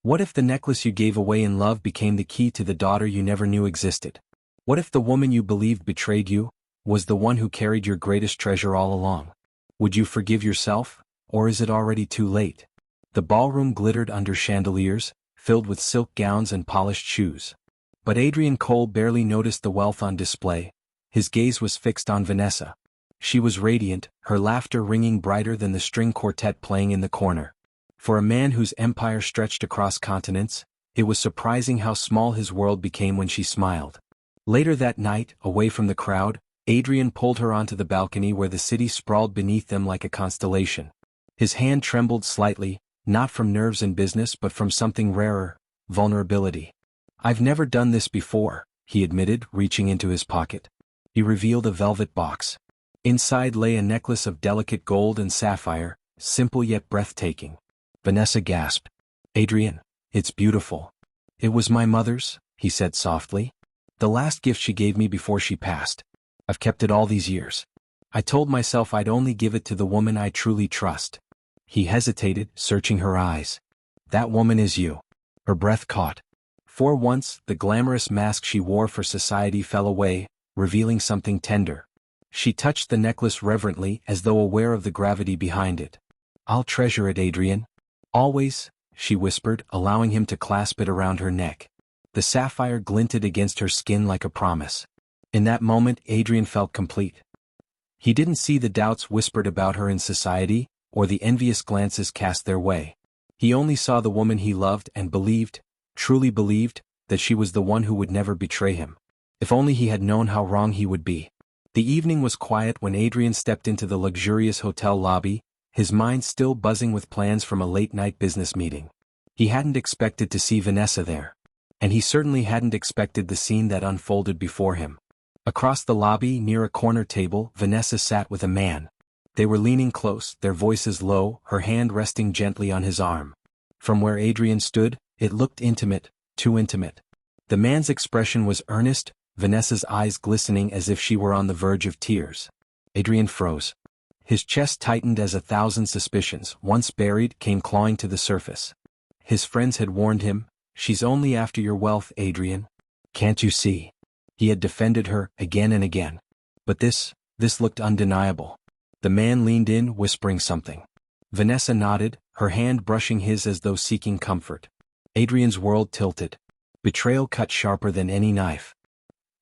What if the necklace you gave away in love became the key to the daughter you never knew existed? What if the woman you believed betrayed you was the one who carried your greatest treasure all along? Would you forgive yourself, or is it already too late? The ballroom glittered under chandeliers, filled with silk gowns and polished shoes. But Adrian Cole barely noticed the wealth on display. His gaze was fixed on Vanessa. She was radiant, her laughter ringing brighter than the string quartet playing in the corner. For a man whose empire stretched across continents, it was surprising how small his world became when she smiled. Later that night, away from the crowd, Adrian pulled her onto the balcony where the city sprawled beneath them like a constellation. His hand trembled slightly, not from nerves and business but from something rarer, vulnerability. "I've never done this before," he admitted, reaching into his pocket. He revealed a velvet box. Inside lay a necklace of delicate gold and sapphire, simple yet breathtaking. Vanessa gasped. "Adrian, it's beautiful." "It was my mother's," he said softly. "The last gift she gave me before she passed. I've kept it all these years. I told myself I'd only give it to the woman I truly trust." He hesitated, searching her eyes. "That woman is you." Her breath caught. For once, the glamorous mask she wore for society fell away, revealing something tender. She touched the necklace reverently as though aware of the gravity behind it. "I'll treasure it, Adrian. Always," she whispered, allowing him to clasp it around her neck. The sapphire glinted against her skin like a promise. In that moment, Adrian felt complete. He didn't see the doubts whispered about her in society, or the envious glances cast their way. He only saw the woman he loved and believed, truly believed, that she was the one who would never betray him. If only he had known how wrong he would be. The evening was quiet when Adrian stepped into the luxurious hotel lobby, his mind still buzzing with plans from a late-night business meeting. He hadn't expected to see Vanessa there. And he certainly hadn't expected the scene that unfolded before him. Across the lobby, near a corner table, Vanessa sat with a man. They were leaning close, their voices low, her hand resting gently on his arm. From where Adrian stood, it looked intimate, too intimate. The man's expression was earnest, Vanessa's eyes glistening as if she were on the verge of tears. Adrian froze. His chest tightened as 1,000 suspicions, once buried, came clawing to the surface. His friends had warned him, "She's only after your wealth, Adrian. Can't you see?" He had defended her, again and again. But this looked undeniable. The man leaned in, whispering something. Vanessa nodded, her hand brushing his as though seeking comfort. Adrian's world tilted. Betrayal cut sharper than any knife.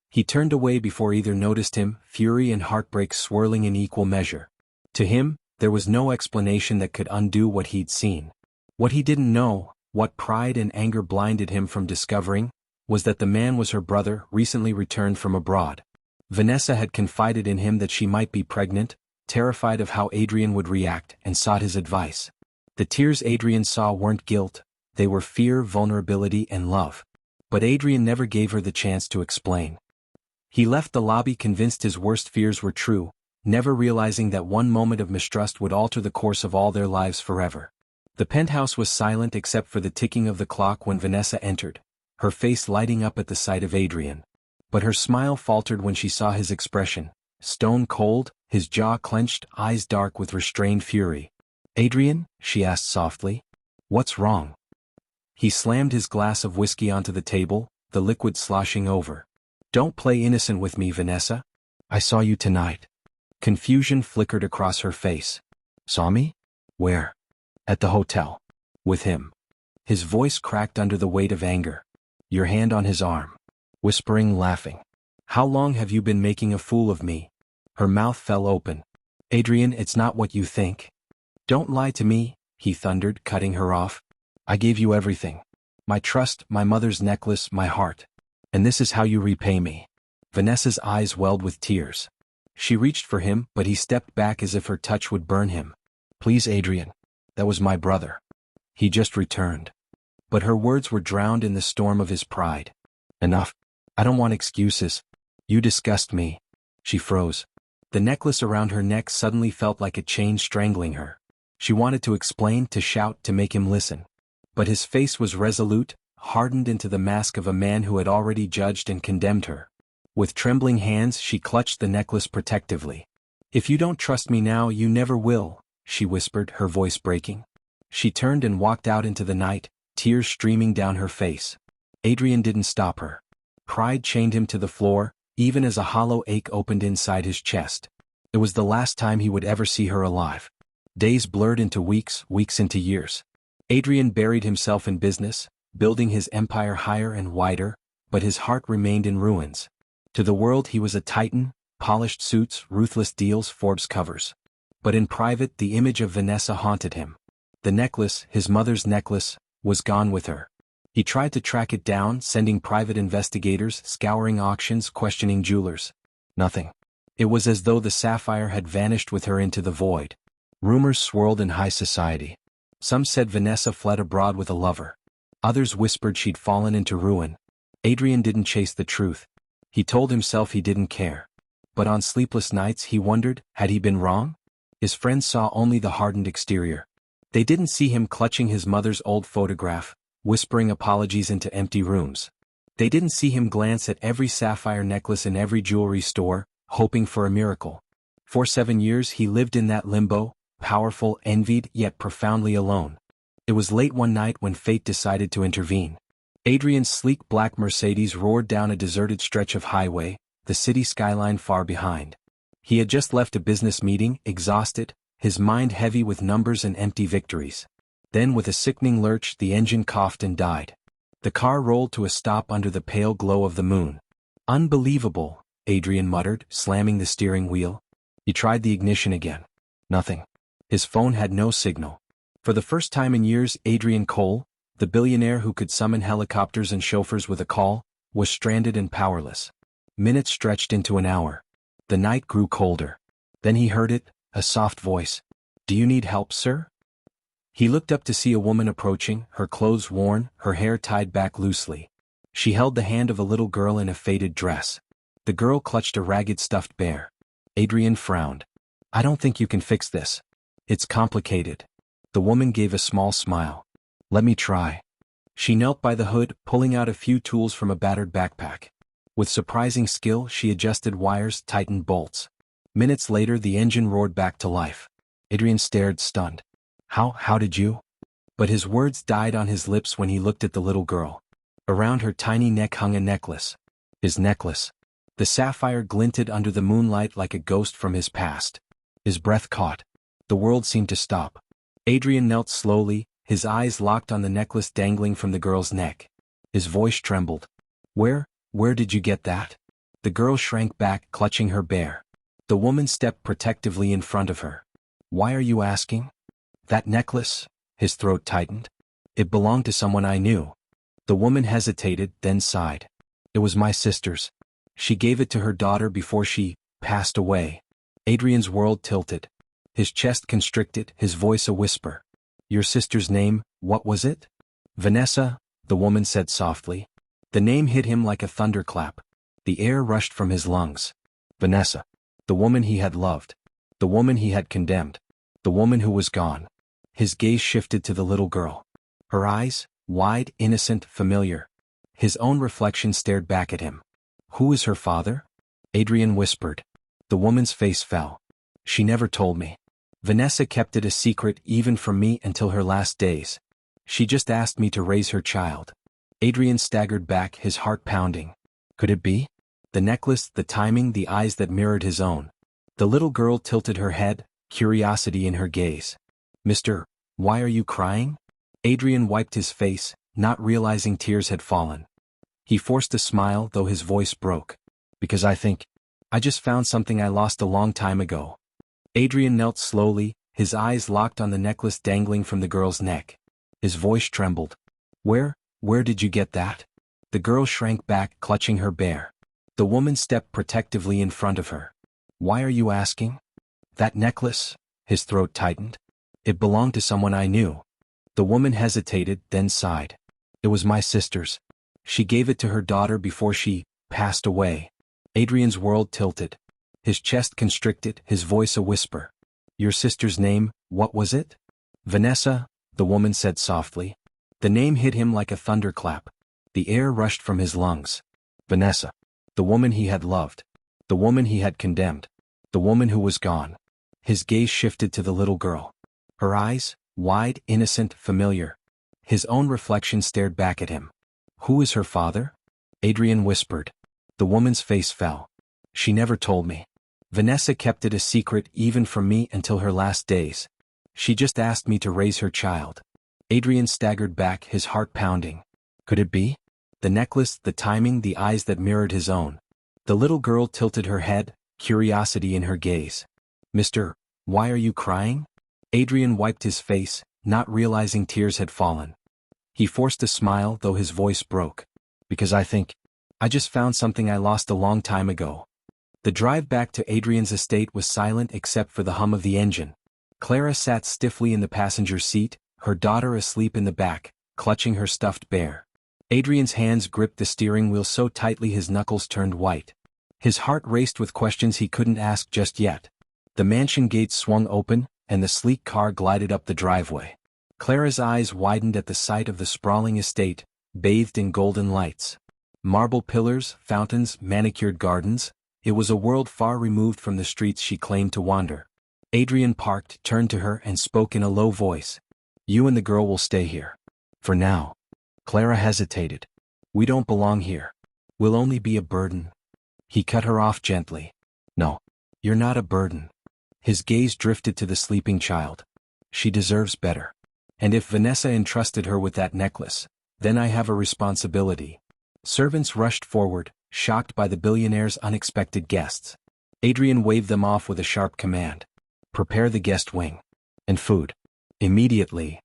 He turned away before either noticed him, fury and heartbreak swirling in equal measure. To him, there was no explanation that could undo what he'd seen. What he didn't know, what pride and anger blinded him from discovering, was that the man was her brother, recently returned from abroad. Vanessa had confided in him that she might be pregnant, terrified of how Adrian would react, and sought his advice. The tears Adrian saw weren't guilt, they were fear, vulnerability, and love. But Adrian never gave her the chance to explain. He left the lobby convinced his worst fears were true, never realizing that one moment of mistrust would alter the course of all their lives forever. The penthouse was silent except for the ticking of the clock when Vanessa entered, her face lighting up at the sight of Adrian. But her smile faltered when she saw his expression, stone cold, his jaw clenched, eyes dark with restrained fury. "Adrian?" she asked softly. "What's wrong?" He slammed his glass of whiskey onto the table, the liquid sloshing over. "Don't play innocent with me, Vanessa. I saw you tonight." Confusion flickered across her face. "Saw me? Where?" "At the hotel. With him." His voice cracked under the weight of anger. "Your hand on his arm." Whispering, laughing. "How long have you been making a fool of me?" Her mouth fell open. "Adrian, it's not what you think." "Don't lie to me," he thundered, cutting her off. "I gave you everything. My trust, my mother's necklace, my heart. And this is how you repay me." Vanessa's eyes welled with tears. She reached for him, but he stepped back as if her touch would burn him. "Please, Adrian. That was my brother. He just returned." But her words were drowned in the storm of his pride. "Enough. I don't want excuses. You disgust me." She froze. The necklace around her neck suddenly felt like a chain strangling her. She wanted to explain, to shout, to make him listen. But his face was resolute, hardened into the mask of a man who had already judged and condemned her. With trembling hands she clutched the necklace protectively. "If you don't trust me now, you never will," she whispered, her voice breaking. She turned and walked out into the night, tears streaming down her face. Adrian didn't stop her. Pride chained him to the floor, even as a hollow ache opened inside his chest. It was the last time he would ever see her alive. Days blurred into weeks, weeks into years. Adrian buried himself in business, building his empire higher and wider, but his heart remained in ruins. To the world he was a titan, polished suits, ruthless deals, Forbes covers. But in private the image of Vanessa haunted him. The necklace, his mother's necklace, was gone with her. He tried to track it down, sending private investigators, scouring auctions, questioning jewelers. Nothing. It was as though the sapphire had vanished with her into the void. Rumors swirled in high society. Some said Vanessa fled abroad with a lover. Others whispered she'd fallen into ruin. Adrian didn't chase the truth. He told himself he didn't care. But on sleepless nights he wondered, had he been wrong? His friends saw only the hardened exterior. They didn't see him clutching his mother's old photograph, whispering apologies into empty rooms. They didn't see him glance at every sapphire necklace in every jewelry store, hoping for a miracle. For 7 years he lived in that limbo, powerful, envied, yet profoundly alone. It was late one night when fate decided to intervene. Adrian's sleek black Mercedes roared down a deserted stretch of highway, the city skyline far behind. He had just left a business meeting, exhausted, his mind heavy with numbers and empty victories. Then with a sickening lurch the engine coughed and died. The car rolled to a stop under the pale glow of the moon. "Unbelievable," Adrian muttered, slamming the steering wheel. He tried the ignition again. Nothing. His phone had no signal. For the first time in years Adrian Cole, the billionaire who could summon helicopters and chauffeurs with a call, was stranded and powerless. Minutes stretched into an hour. The night grew colder. Then he heard it, a soft voice. "Do you need help, sir?" He looked up to see a woman approaching, her clothes worn, her hair tied back loosely. She held the hand of a little girl in a faded dress. The girl clutched a ragged stuffed bear. Adrian frowned. "I don't think you can fix this. It's complicated." The woman gave a small smile. "Let me try." She knelt by the hood, pulling out a few tools from a battered backpack. With surprising skill she adjusted wires, tightened bolts. Minutes later the engine roared back to life. Adrian stared, stunned. How did you?" But his words died on his lips when he looked at the little girl. Around her tiny neck hung a necklace. His necklace. The sapphire glinted under the moonlight like a ghost from his past. His breath caught. The world seemed to stop. Adrian knelt slowly, his eyes locked on the necklace dangling from the girl's neck. His voice trembled. Where did you get that?" The girl shrank back, clutching her bear. The woman stepped protectively in front of her. "Why are you asking?" "That necklace?" His throat tightened. "It belonged to someone I knew." The woman hesitated, then sighed. "It was my sister's. She gave it to her daughter before she passed away." Adrian's world tilted. His chest constricted, his voice a whisper. "Your sister's name, what was it?" "Vanessa," the woman said softly. The name hit him like a thunderclap. The air rushed from his lungs. Vanessa. The woman he had loved. The woman he had condemned. The woman who was gone. His gaze shifted to the little girl. Her eyes, wide, innocent, familiar. His own reflection stared back at him. "Who is her father?" Adrian whispered. The woman's face fell. "She never told me. Vanessa kept it a secret even from me until her last days. She just asked me to raise her child." Adrian staggered back, his heart pounding. Could it be? The necklace, the timing, the eyes that mirrored his own. The little girl tilted her head, curiosity in her gaze. "Mister, why are you crying?" Adrian wiped his face, not realizing tears had fallen. He forced a smile, though his voice broke. "Because I just found something I lost a long time ago." Adrian knelt slowly, his eyes locked on the necklace dangling from the girl's neck. His voice trembled. Where did you get that?" The girl shrank back, clutching her bear. The woman stepped protectively in front of her. "Why are you asking?" "That necklace?" His throat tightened. "It belonged to someone I knew." The woman hesitated, then sighed. "It was my sister's. She gave it to her daughter before she passed away." Adrian's world tilted. His chest constricted, his voice a whisper. "Your sister's name, what was it?" "Vanessa," the woman said softly. The name hit him like a thunderclap. The air rushed from his lungs. Vanessa. The woman he had loved. The woman he had condemned. The woman who was gone. His gaze shifted to the little girl. Her eyes, wide, innocent, familiar. His own reflection stared back at him. Who is her father? Adrian whispered. The woman's face fell. She never told me. Vanessa kept it a secret even from me until her last days. She just asked me to raise her child. Adrian staggered back, his heart pounding. Could it be? The necklace, the timing, the eyes that mirrored his own. The little girl tilted her head, curiosity in her gaze. Mister, why are you crying? Adrian wiped his face, not realizing tears had fallen. He forced a smile, though his voice broke. Because I just found something I lost a long time ago. The drive back to Adrian's estate was silent except for the hum of the engine. Clara sat stiffly in the passenger seat, her daughter asleep in the back, clutching her stuffed bear. Adrian's hands gripped the steering wheel so tightly his knuckles turned white. His heart raced with questions he couldn't ask just yet. The mansion gates swung open, and the sleek car glided up the driveway. Clara's eyes widened at the sight of the sprawling estate, bathed in golden lights. Marble pillars, fountains, manicured gardens. It was a world far removed from the streets she claimed to wander. Adrian parked, turned to her and spoke in a low voice. You and the girl will stay here. For now. Clara hesitated. We don't belong here. We'll only be a burden. He cut her off gently. No. You're not a burden. His gaze drifted to the sleeping child. She deserves better. And if Vanessa entrusted her with that necklace, then I have a responsibility. Servants rushed forward, shocked by the billionaire's unexpected guests. Adrian waved them off with a sharp command. Prepare the guest wing. And food. Immediately.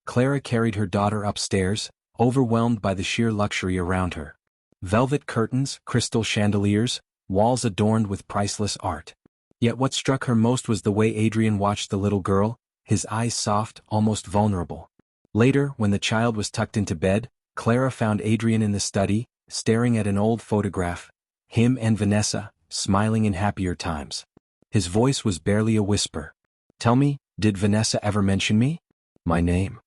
Clara carried her daughter upstairs, overwhelmed by the sheer luxury around her. Velvet curtains, crystal chandeliers, walls adorned with priceless art. Yet what struck her most was the way Adrian watched the little girl, his eyes soft, almost vulnerable. Later, when the child was tucked into bed, Clara found Adrian in the study, staring at an old photograph, him and Vanessa, smiling in happier times. His voice was barely a whisper. Tell me, did Vanessa ever mention me? My name.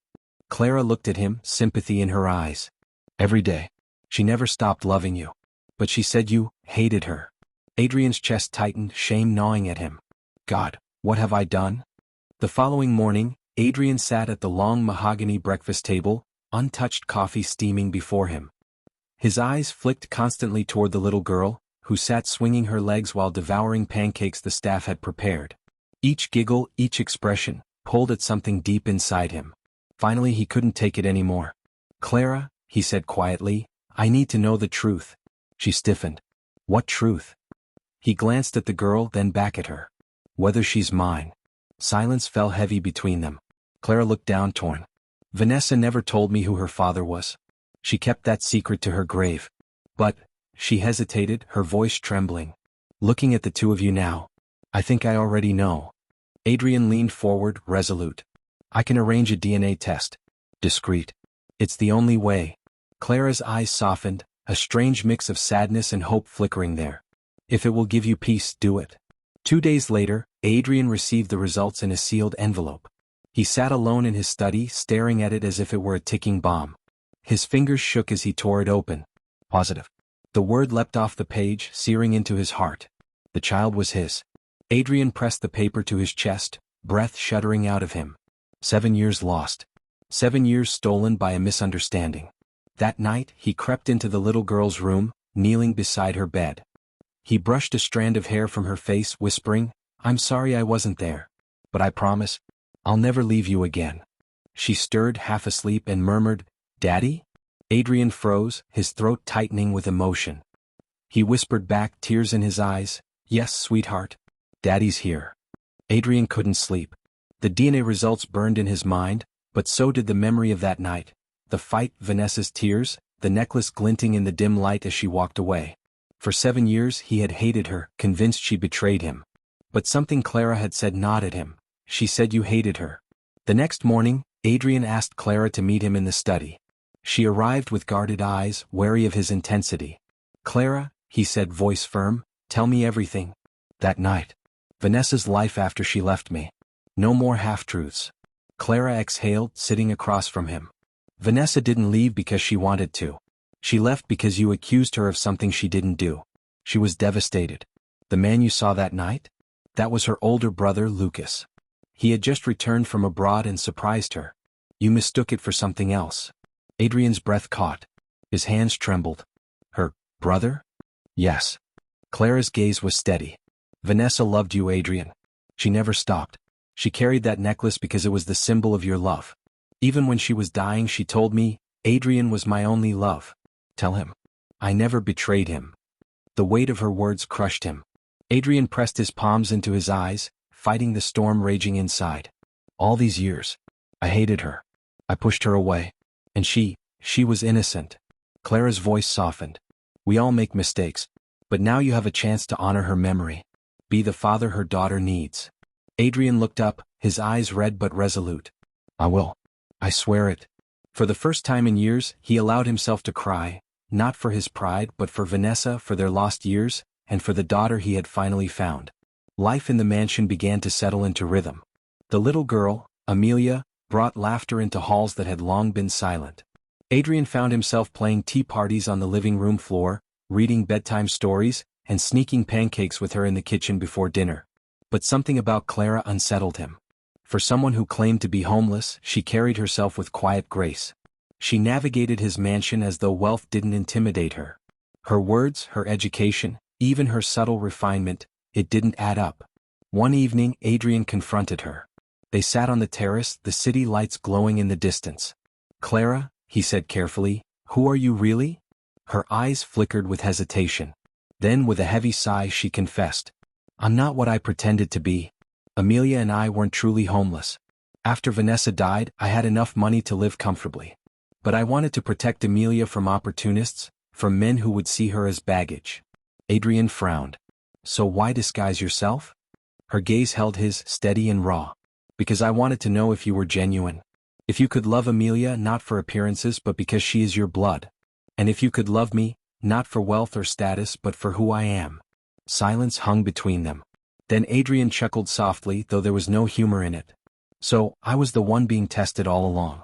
Clara looked at him, sympathy in her eyes. Every day. She never stopped loving you. But she said you hated her. Adrian's chest tightened, shame gnawing at him. God, what have I done? The following morning, Adrian sat at the long mahogany breakfast table, untouched coffee steaming before him. His eyes flicked constantly toward the little girl, who sat swinging her legs while devouring pancakes the staff had prepared. Each giggle, each expression, pulled at something deep inside him. Finally he couldn't take it anymore. Clara, he said quietly, I need to know the truth. She stiffened. What truth? He glanced at the girl, then back at her. Whether she's mine. Silence fell heavy between them. Clara looked down, torn. Vanessa never told me who her father was. She kept that secret to her grave. But, she hesitated, her voice trembling. Looking at the two of you now, I think I already know. Adrian leaned forward, resolute. I can arrange a DNA test. Discreet. It's the only way. Clara's eyes softened, a strange mix of sadness and hope flickering there. If it will give you peace, do it. 2 days later, Adrian received the results in a sealed envelope. He sat alone in his study, staring at it as if it were a ticking bomb. His fingers shook as he tore it open. Positive. The word leapt off the page, searing into his heart. The child was his. Adrian pressed the paper to his chest, breath shuddering out of him. 7 years lost. 7 years stolen by a misunderstanding. That night, he crept into the little girl's room, kneeling beside her bed. He brushed a strand of hair from her face, whispering, I'm sorry I wasn't there. But I promise, I'll never leave you again. She stirred, half asleep, and murmured, Daddy? Adrian froze, his throat tightening with emotion. He whispered back, tears in his eyes, Yes, sweetheart. Daddy's here. Adrian couldn't sleep. The DNA results burned in his mind, but so did the memory of that night. The fight, Vanessa's tears, the necklace glinting in the dim light as she walked away. For 7 years he had hated her, convinced she betrayed him. But something Clara had said gnawed at him. She said you hated her. The next morning, Adrian asked Clara to meet him in the study. She arrived with guarded eyes, wary of his intensity. Clara, he said, voice firm, tell me everything. That night. Vanessa's life after she left me. No more half-truths. Clara exhaled, sitting across from him. Vanessa didn't leave because she wanted to. She left because you accused her of something she didn't do. She was devastated. The man you saw that night? That was her older brother, Lucas. He had just returned from abroad and surprised her. You mistook it for something else. Adrian's breath caught. His hands trembled. Her brother? Yes. Clara's gaze was steady. Vanessa loved you, Adrian. She never stopped. She carried that necklace because it was the symbol of your love. Even when she was dying, she told me, Adrian was my only love. Tell him. I never betrayed him. The weight of her words crushed him. Adrian pressed his palms into his eyes, fighting the storm raging inside. All these years, I hated her. I pushed her away. And she was innocent. Clara's voice softened. We all make mistakes. But now you have a chance to honor her memory. Be the father her daughter needs. Adrian looked up, his eyes red but resolute. I will. I swear it. For the first time in years, he allowed himself to cry, not for his pride but for Vanessa, for their lost years, and for the daughter he had finally found. Life in the mansion began to settle into rhythm. The little girl, Amelia, brought laughter into halls that had long been silent. Adrian found himself playing tea parties on the living room floor, reading bedtime stories, and sneaking pancakes with her in the kitchen before dinner. But something about Clara unsettled him. For someone who claimed to be homeless, she carried herself with quiet grace. She navigated his mansion as though wealth didn't intimidate her. Her words, her education, even her subtle refinement, it didn't add up. One evening, Adrian confronted her. They sat on the terrace, the city lights glowing in the distance. Clara, he said carefully, who are you really? Her eyes flickered with hesitation. Then with a heavy sigh she confessed. I'm not what I pretended to be. Amelia and I weren't truly homeless. After Vanessa died, I had enough money to live comfortably. But I wanted to protect Amelia from opportunists, from men who would see her as baggage. Adrian frowned. So why disguise yourself? Her gaze held his, steady and raw. Because I wanted to know if you were genuine. If you could love Amelia not for appearances but because she is your blood. And if you could love me, not for wealth or status but for who I am. Silence hung between them. Then Adrian chuckled softly, though there was no humor in it. So, I was the one being tested all along.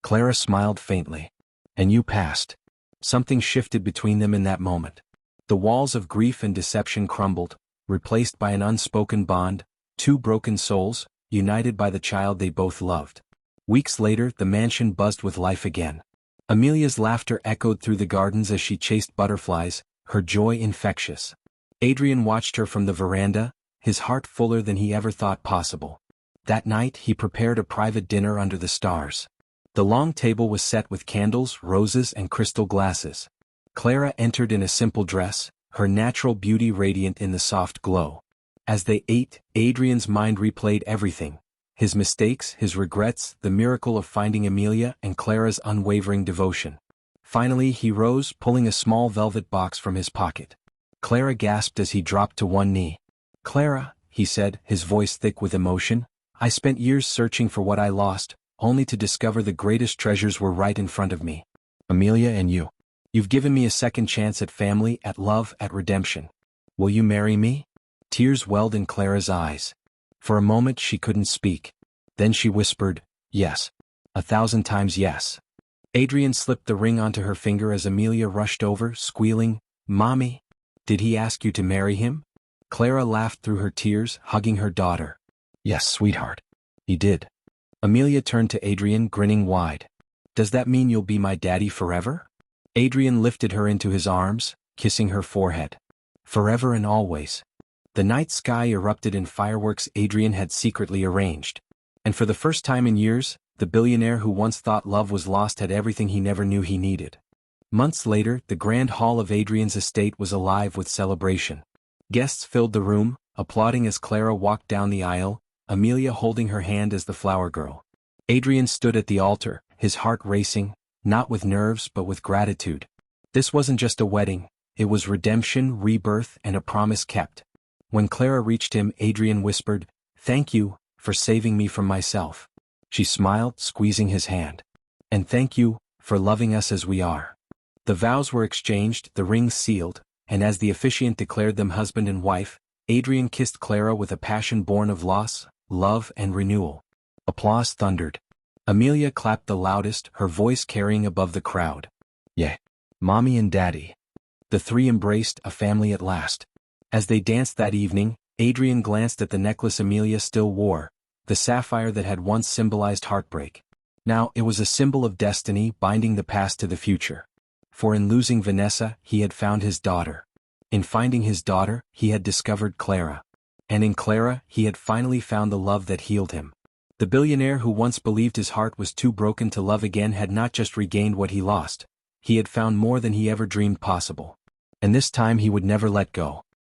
Clara smiled faintly. And you passed. Something shifted between them in that moment. The walls of grief and deception crumbled, replaced by an unspoken bond, two broken souls, united by the child they both loved. Weeks later, the mansion buzzed with life again. Amelia's laughter echoed through the gardens as she chased butterflies, her joy infectious. Adrian watched her from the veranda, his heart fuller than he ever thought possible. That night, he prepared a private dinner under the stars. The long table was set with candles, roses, and crystal glasses. Clara entered in a simple dress, her natural beauty radiant in the soft glow. As they ate, Adrian's mind replayed everything. His mistakes, his regrets, the miracle of finding Amelia, and Clara's unwavering devotion. Finally, he rose, pulling a small velvet box from his pocket. Clara gasped as he dropped to one knee. Clara, he said, his voice thick with emotion, I spent years searching for what I lost, only to discover the greatest treasures were right in front of me. Amelia and you. You've given me a second chance at family, at love, at redemption. Will you marry me? Tears welled in Clara's eyes. For a moment she couldn't speak. Then she whispered, yes. 1,000 times yes. Adrian slipped the ring onto her finger as Amelia rushed over, squealing, Mommy, did he ask you to marry him? Clara laughed through her tears, hugging her daughter. Yes, sweetheart. He did. Amelia turned to Adrian, grinning wide. Does that mean you'll be my daddy forever? Adrian lifted her into his arms, kissing her forehead. Forever and always. The night sky erupted in fireworks Adrian had secretly arranged. And for the first time in years, the billionaire who once thought love was lost had everything he never knew he needed. Months later, the grand hall of Adrian's estate was alive with celebration. Guests filled the room, applauding as Clara walked down the aisle, Amelia holding her hand as the flower girl. Adrian stood at the altar, his heart racing, not with nerves but with gratitude. This wasn't just a wedding, it was redemption, rebirth, and a promise kept. When Clara reached him, Adrian whispered, Thank you, for saving me from myself. She smiled, squeezing his hand. And thank you, for loving us as we are. The vows were exchanged, the rings sealed, and as the officiant declared them husband and wife, Adrian kissed Clara with a passion born of loss, love, and renewal. Applause thundered. Amelia clapped the loudest, her voice carrying above the crowd. Yeah. Mommy and Daddy. The three embraced, a family at last. As they danced that evening, Adrian glanced at the necklace Amelia still wore, the sapphire that had once symbolized heartbreak. Now, it was a symbol of destiny binding the past to the future. For in losing Vanessa, he had found his daughter. In finding his daughter, he had discovered Clara. And in Clara, he had finally found the love that healed him. The billionaire who once believed his heart was too broken to love again had not just regained what he lost, he had found more than he ever dreamed possible. And this time he would never let go.